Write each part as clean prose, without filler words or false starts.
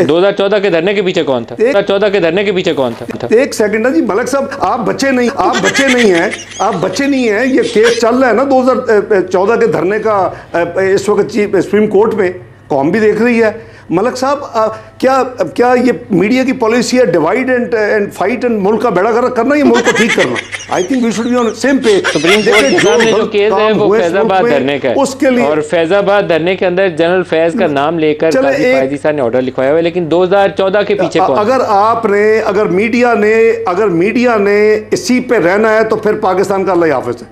2014 के धरने के पीछे कौन था? 2014 के धरने के पीछे कौन था? एक सेकंड ना जी मलक साहब, आप बच्चे नहीं हैं, आप बच्चे नहीं हैं। ये केस चल रहा है ना 2014 के धरने का इस वक्त सुप्रीम कोर्ट में, कौम भी देख रही है। मलक साहब क्या ये मीडिया की पॉलिसी है डिवाइड एंड फाइट एंड मुल्क का बेड़ा गर्क करना, ये मुल्क को ठीक करना? I think we should be on same page. Supreme court के सामने जो केस है वो फैजाबाद धरने का है, उसके लिए, और फैजाबाद धरने के अंदर जनरल फैज का नाम लेकर काजी फैजी साहब ने ऑर्डर लिखवाया हुआ है। लेकिन 2014 के पीछे कौन? अगर मीडिया ने इसी पे रहना है तो फिर पाकिस्तान का अल्लाह हाफिज है।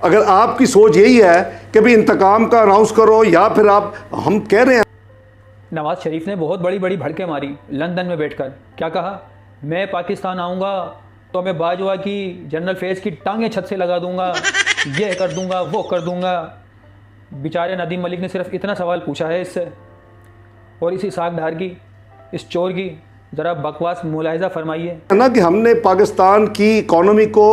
अगर आपकी सोच यही है कि भी इंतकाम का अनाउंस करो, या फिर हम कह रहे हैं। नवाज शरीफ ने बहुत बड़ी बड़ी भड़कें मारी लंदन में बैठकर। क्या कहा? मैं पाकिस्तान आऊँगा तो मैं बाजवा की जनरल फैज़ की टांगें छत से लगा दूंगा, ये कर दूंगा, वो कर दूंगा। बेचारे नदीम मलिक ने सिर्फ इतना सवाल पूछा है इससे, और इसी साग ढार की, इस चोर की ज़रा बकवास मुलाहिजा फरमाइए ना कि हमने पाकिस्तान की इकॉनमी को,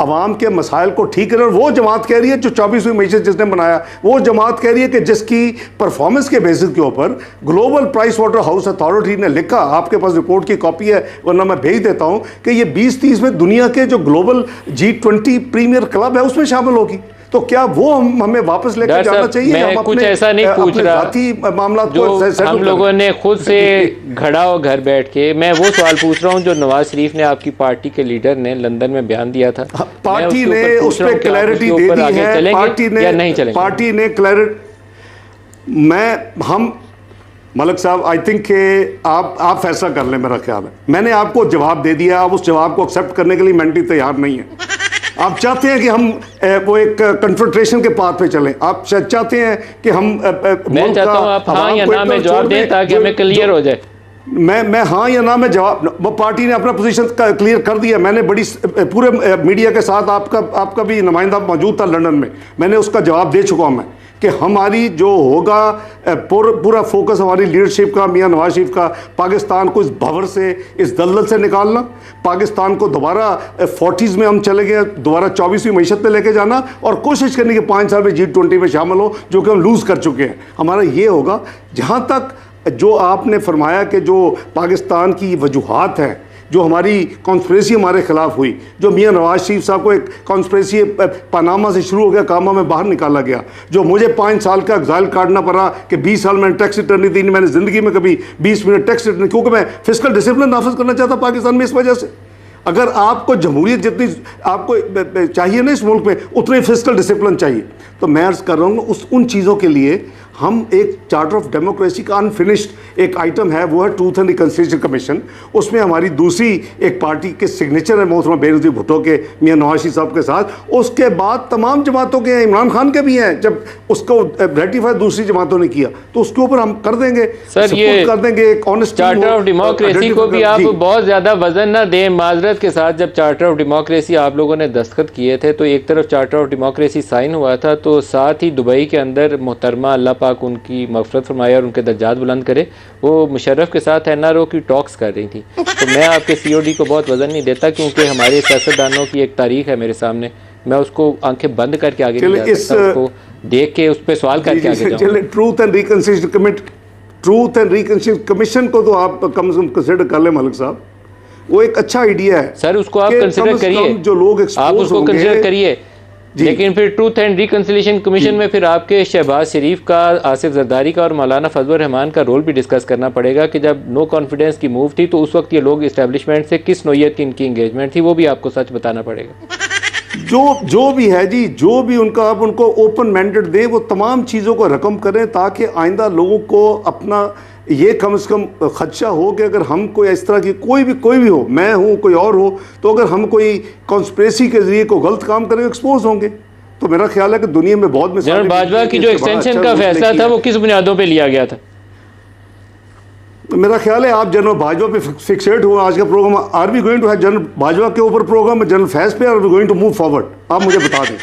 अवाम के मसाइल को ठीक करना। वो जमात कह रही है जो 24वीं मीशत जिसने बनाया, वो जमात कह रही है कि जिसकी परफॉर्मेंस के बेसिस के ऊपर global price water house authority ने लिखा, आपके पास रिपोर्ट की कॉपी है वरना मैं भेज देता हूँ, कि ये 2030 में दुनिया के जो ग्लोबल G20 प्रीमियर क्लब है उसमें शामिल होगी। तो क्या वो हमें वापस लेकर जाना चाहिए? मैं हम कुछ ऐसा नहीं पूछ रहा, मामला जो हम लोगों ने खुद से घड़ा और घर बैठ के, मैं वो सवाल पूछ रहा हूँ जो नवाज शरीफ ने, आपकी पार्टी के लीडर ने लंदन में बयान दिया था। पार्टी ने उस पर क्लैरिटी दे दी है, पार्टी ने क्लैरिटी। हम मलक साहब, आई थिंक आप फैसला कर लें, मेरा ख्याल है मैंने आपको जवाब दे दिया। आप उस जवाब को एक्सेप्ट करने के लिए मेंटली तैयार नहीं है। आप चाहते हैं कि हम वो एक कन्फ्रंटेशन के पाथ पे चलें, आप चाहते हैं कि हम मैं चाहता हूं आप हाँ या ना में जवाब दें ताकि हमें क्लियर हो जाए। मैं हाँ या ना में जवाब, पार्टी ने अपना पोजीशन क्लियर कर दिया। मैंने बड़ी पूरे मीडिया के साथ, आपका भी नुमाइंदा मौजूद था लंदन में, मैंने उसका जवाब दे चुका हूं मैं कि हमारी जो होगा पूरा फोकस हमारी लीडरशिप का, मियां नवाज शरीफ का, पाकिस्तान को इस भंवर से, इस दलदल से निकालना, पाकिस्तान को दोबारा 40s में हम चले गए, दोबारा 24वीं मीशत पे लेके जाना, और कोशिश करनी कि 5 साल में G20 में शामिल हो, जो कि हम लूज़ कर चुके हैं। हमारा ये होगा। जहाँ तक जो आपने फरमाया कि जो पाकिस्तान की वजूहात हैं, जो हमारी कॉन्स्पिरेसी हमारे खिलाफ हुई, जो मियां नवाज शरीफ साहब को एक कॉन्स्पिरेसी पनामा से शुरू हो गया, कामा में बाहर निकाला गया, जो मुझे 5 साल का एग्जाइल काटना पड़ा कि 20 साल मैंने टैक्स रिटर्न नहीं दी, मैंने ज़िंदगी में कभी 20 मिनट टैक्स रिटर्न, क्योंकि मैं फिस्कल डिसिप्लिन नाफिज करना चाहता पाकिस्तान में। इस वजह से अगर आपको जमहूरियत जितनी आपको चाहिए ना इस मुल्क में, उतने फिस्कल डिसिप्लिन चाहिए। तो मैं अर्ज़ कर रहा हूँ उन चीज़ों के लिए हम एक चार्टर ऑफ डेमोक्रेसी का अनफिनिश्ड एक आइटम है, वो है ट्रूथ एंड रिकन्सिलिएशन कमीशन। उसमें हमारी दूसरी एक पार्टी के सिग्नेचर है, मोहतरमा बेनज़ीर भुट्टो के, मियां नवाज शरीफ साहब के साथ। उसके बाद तमाम जमातों के हैं, इमरान खान के भी हैं। जब उसको रेटिफाई दूसरी जमातों ने किया तो उसके ऊपर हम कर देंगे, सर ये कर देंगे एक ऑनेस्ट चार्टर ऑफ डेमोक्रेसी को भी आप बहुत ज़्यादा वजन ना दें। माजरत के साथ, जब चार्टर ऑफ डेमोक्रेसी आप लोगों ने दस्तखत किए थे तो एक तरफ चार्टर ऑफ डेमोक्रेसी साइन हुआ था, तो साथ ही दुबई के अंदर मोहतरमा, अल्लाह पाक उनकी मग़फ़िरत फरमाए और उनके दर्जात बुलंद करे, वो मुशर्रफ के साथ NRO की टॉक्स कर रही थी। तो मैं आपके COD को बहुत वजन नहीं देता, क्योंकि हमारे सियासतदानों की एक तारीख है मेरे सामने, मैं उसको आंखें बंद करके आगे नहीं जा सकता, उसको देख के उस पर सवाल करके आगे जाऊंगा। ट्रूथ एंड रिकन्सिलिएशन कमीशन को तो आप कम से कम कंसिडर कर लें मलिक साहब, वो एक अच्छा आइडिया है सर, उसको आप कंसिडर करिए, जो लोग आप उसको कंसिडर करिए। लेकिन फिर ट्रूथ एंड रिकन्सिलिएशन कमीशन में फिर आपके शहबाज शरीफ का, आसिफ जरदारी का और मौलाना फजल रहमान का रोल भी डिस्कस करना पड़ेगा कि जब नो कॉन्फिडेंस की मूव थी तो उस वक्त ये लोग इस्टेब्लिशमेंट से किस नौयत की इनकी इंगेजमेंट थी, वो भी आपको सच बताना पड़ेगा। जो भी है जी, जो भी उनका, आप उनको ओपन मैंडेट दें, वो तमाम चीज़ों को रकम करें ताकि आइंदा लोगों को अपना ये कम से कम खदशा हो कि अगर हम कोई इस तरह की कोई भी हो, मैं हूँ कोई और हो, तो अगर हम कोई कॉन्स्पिरेसी के जरिए कोई गलत काम करें एक्सपोज होंगे। तो मेरा ख्याल है कि दुनिया में बहुत जनरल बाजवा की जो एक्सटेंशन का फैसला था वो किस बुनियादों पे लिया गया था? मेरा ख्याल है आप जनरल बाजवा पे फिक्सेड हुआ। आज का program are we going to है जनरल बाजवा के ऊपर प्रोग्राम है, जनरल फैज पे, are we going to move forward? आप मुझे बता दें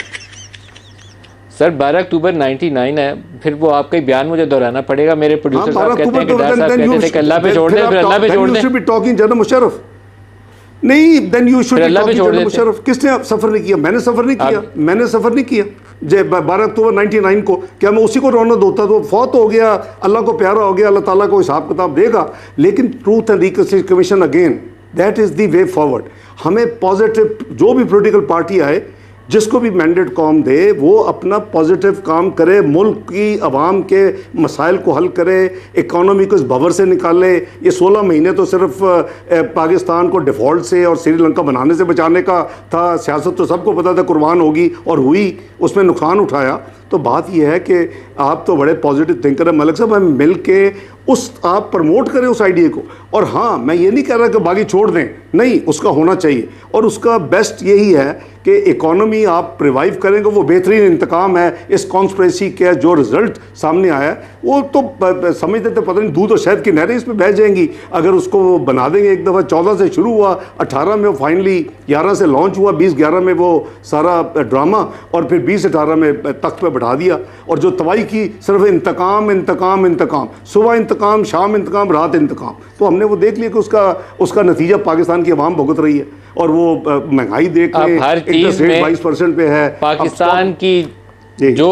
सर। 12 अक्टूबर 99 है, फिर वो आपका ही बयान मुझे दोहराना पड़ेगा। मेरे प्रोड्यूसर साहब कहते हैं कि डर साहब कहते थे कि अल्लाह पे छोड़ दें, फिर अल्लाह पे छोड़ दें। टॉकिंग जनरल मुशर्रफ, नहीं, देन यू शुड अल्लाह पे छोड़ देते। मुशर्रफ किसने सफर नहीं किया? मैंने सफर नहीं किया, मैंने सफर नहीं किया। 12 अक्टूबर 99 को क्या मैं उसी को रौनक होता? तो फौत हो गया, अल्लाह को प्यारा हो गया, अल्लाह ताला को हिसाब किताब देगा। लेकिन truth and reconciliation commission again, that is the way forward. हमें पॉजिटिव, जो भी पॉलिटिकल पार्टी आए, जिसको भी मैंडेट कौम दे, वो अपना पॉजिटिव काम करे, मुल्क की आवाम के मसाइल को हल करे, इकॉनमी को इस भंवर से निकाले। ये 16 महीने तो सिर्फ पाकिस्तान को डिफ़ॉल्ट से और श्रीलंका बनाने से बचाने का था। सियासत तो सबको पता था कुर्बान होगी और हुई, उसमें नुकसान उठाया। तो बात यह है कि आप तो बड़े पॉजिटिव थिंकर हैं मलिक साहब, हम मिल के आप प्रमोट करें उस आइडिया को। और हाँ, मैं ये नहीं कह रहा कि बाकी छोड़ दें, नहीं, उसका होना चाहिए। और उसका बेस्ट यही है कि इकॉनमी आप रिवाइव करेंगे, वो बेहतरीन इंतकाम है। इस कॉन्स्पिरेसी के जो रिजल्ट सामने आया है, वो तो समझते थे पता नहीं दूध और शहद की नहरें इसमें बह जाएंगी अगर उसको वो बना देंगे। एक दफ़ा 14 से शुरू हुआ, 18 में फाइनली 11 से लॉन्च हुआ, 2011 में वो सारा ड्रामा, और फिर 2018 में तख्त पे बढ़ा दिया। और जो तबाही की सिर्फ इंतकाम इंतकाम इंतकाम, सुबह इंतकाम, शाम इंतकाम, रात इंतकाम। तो हमने वो देख लिया कि उसका नतीजा पाकिस्तान की आवाम भुगत रही है। और वो महंगाई देख ले, हर चीज़ में 22% पे है। पाकिस्तान की जो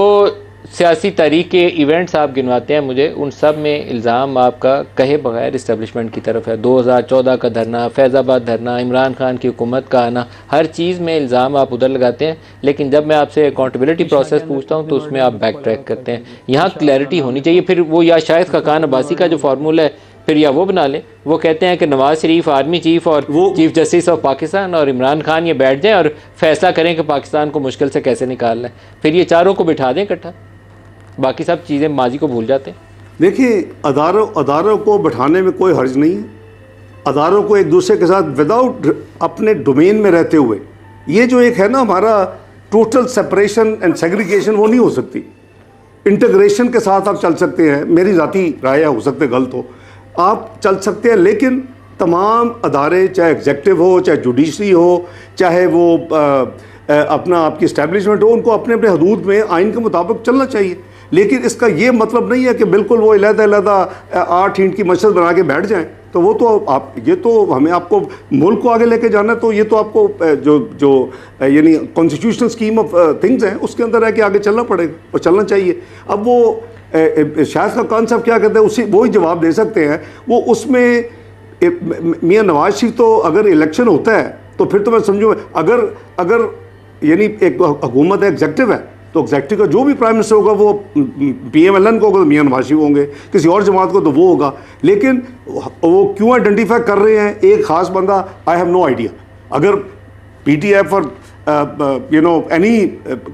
सियासी तारीख के इवेंट्स आप गिनवाते हैं मुझे, उन सब में इल्ज़ाम आपका कहे बगैर इस्टेब्लिशमेंट की तरफ है। 2014 का धरना, फैज़ाबाद धरना, इमरान खान की हुकूमत का आना, हर चीज़ में इल्ज़ाम आप उधर लगाते हैं। लेकिन जब मैं आपसे अकाउंटेबिलिटी प्रोसेस पूछता हूँ तो उसमें आप बैक ट्रैक करते हैं। यहाँ क्लैरिटी होनी चाहिए। फिर वो या शायद खाकान अब्बासी का जो फार्मूला है, फिर या वो बना लें। वो कहते हैं कि नवाज शरीफ आर्मी चीफ और चीफ जस्टिस ऑफ पाकिस्तान और इमरान खान ये बैठ जाएं और फैसला करें कि पाकिस्तान को मुश्किल से कैसे निकालना है। फिर ये चारों को बिठा दें इकट्ठा, बाकी सब चीज़ें माजी को भूल जाते हैं। देखिए, अदारों को बिठाने में कोई हर्ज नहीं है। अदारों को एक दूसरे के साथ विदाउट अपने डोमेन में रहते हुए, ये जो एक है ना हमारा टोटल सेपरेशन एंड सेग्रीगेशन, वो नहीं हो सकती। इंटीग्रेशन के साथ आप चल सकते हैं, मेरी ज़ाती राय हो सकते गलत हो, आप चल सकते हैं। लेकिन तमाम अदारे, चाहे एग्जेक्टिव हो, चाहे जुडिशरी हो, चाहे वो अपना आपकी इस्टेब्लिशमेंट हो, उनको अपने अपने हदूद में आइन के मुताबिक चलना चाहिए। लेकिन इसका ये मतलब नहीं है कि बिल्कुल वो अलग-अलग 8 ईंट की मस्जिद बना के बैठ जाएं। तो वो तो आप, ये तो हमें आपको मुल्क को आगे लेके जाना है। तो ये तो आपको जो यानी कॉन्स्टिट्यूशनल स्कीम ऑफ थिंग्स हैं, उसके अंदर है कि आगे चलना पड़ेगा और चलना चाहिए। अब वो शायद का कॉन्सेप्ट क्या कहते हैं, उसी वो ही जवाब दे सकते हैं। वो उसमें मियाँ नवाज शरीफ तो अगर इलेक्शन होता है तो फिर तो मैं समझूँ, अगर यानी एक हुकूमत है, एग्जेक्टिव है, तो एग्जेक्टिव का जो भी प्राइम मिनिस्टर होगा वो PMLN को होगा तो मियाँ नवाज शरीफ होंगे, किसी और जमात को तो वो होगा। लेकिन वो क्यों आइडेंटिफाई कर रहे हैं एक ख़ास बंदा, आई हैव नो आइडिया। अगर PTF और एनी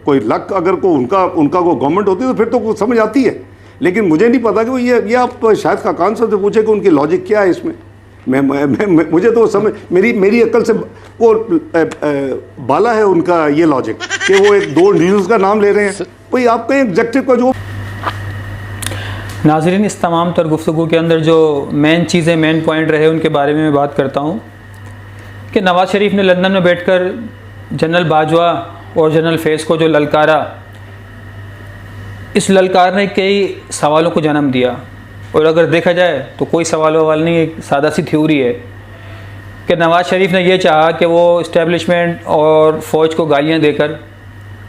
कोई लक अगर को उनका को गवर्नमेंट होती है तो फिर तो कुछ समझ आती है। लेकिन मुझे नहीं पता कि वो ये आप शायद खाकान साहब से पूछे कि उनकी लॉजिक क्या है इसमें। मुझे तो समझ, मेरी अक्ल से वो बाला है उनका ये लॉजिक कि वो एक दो न्यूज़ का नाम ले रहे हैं। भाई आपका एग्जेक्टिव का जो नाज़रीन, इस तमाम तर गुफ्तगू के अंदर जो मेन चीज़ें, मेन पॉइंट रहे, उनके बारे में मैं बात करता हूँ कि नवाज़ शरीफ ने लंदन में बैठकर जनरल बाजवा और जनरल फैज़ को जो ललकारा, इस ललकार ने कई सवालों को जन्म दिया। और अगर देखा जाए तो कोई सवाल नहीं, एक सादा सी थ्योरी है कि नवाज़ शरीफ ने यह चाहा कि वो इस्टेब्लिशमेंट और फ़ौज को गालियाँ देकर,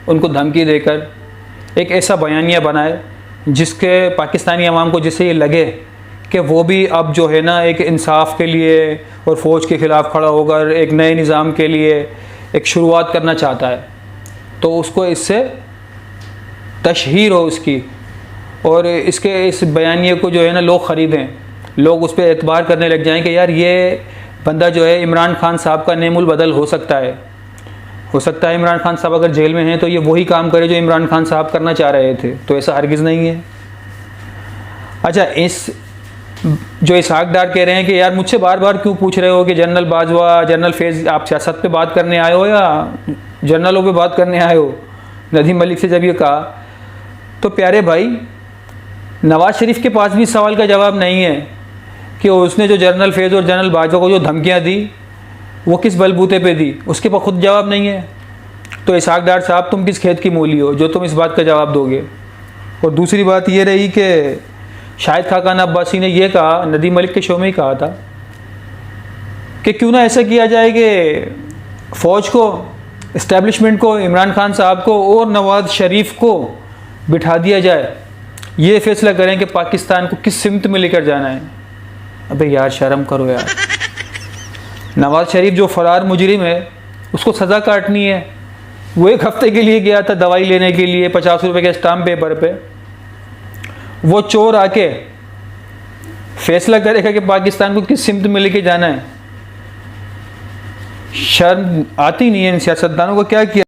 उनको धमकी देकर एक ऐसा बयानिया बनाए जिसके पाकिस्तानी अवाम को, जिससे ये लगे कि वो भी अब जो है ना एक इंसाफ के लिए और फ़ौज के ख़िलाफ़ खड़ा होकर एक नए निज़ाम के लिए एक शुरुआत करना चाहता है। तो उसको इससे तशहीर हो उसकी, और इसके इस बयानिए को जो है ना लोग ख़रीदें, लोग उस पर एतबार करने लग जाएं कि यार ये बंदा जो है इमरान खान साहब का नेमुल बदल हो सकता है। हो सकता है इमरान खान साहब अगर जेल में हैं तो ये वही काम करे जो इमरान खान साहब करना चाह रहे थे, तो ऐसा हरगिज़ नहीं है। अच्छा, इस जो इसहाक डार कह रहे हैं कि यार मुझसे बार बार क्यों पूछ रहे हो कि जनरल बाजवा, जनरल फैज़, आप सियासत पे बात करने आए हो या जनरलों पे बात करने आए हो? नदीम मलिक से जब ये कहा तो प्यारे भाई, नवाज़ शरीफ के पास भी सवाल का जवाब नहीं है कि उसने जो जनरल फैज़ और जनरल बाजवा को जो धमकियाँ दी वो किस बलबूते पे दी, उसके पास खुद जवाब नहीं है। तो इसहाक डार साहब, तुम किस खेत की मूली हो जो तुम इस बात का जवाब दोगे? और दूसरी बात ये रही कि शाहिद खाकान अब्बासी ने यह कहा, नदीम मलिक के शो में ही कहा था कि क्यों ना ऐसा किया जाए कि फ़ौज को, इस्टेब्लिशमेंट को, इमरान खान साहब को और नवाज़ शरीफ को बिठा दिया जाए, ये फैसला करें कि पाकिस्तान को किस सिमत में लेकर जाना है। अबे यार शर्म करो यार। नवाज़ शरीफ जो फ़रार मुजरिम है उसको सज़ा काटनी है। वो 1 हफ़्ते के लिए गया था दवाई लेने के लिए 50 रुपये के स्टाम्प पेपर पे। वो चोर आके फैसला करेगा कि पाकिस्तान को किस सिमत में लेके जाना है। शर्म आती नहीं है इन सियासतदानों को। क्या किया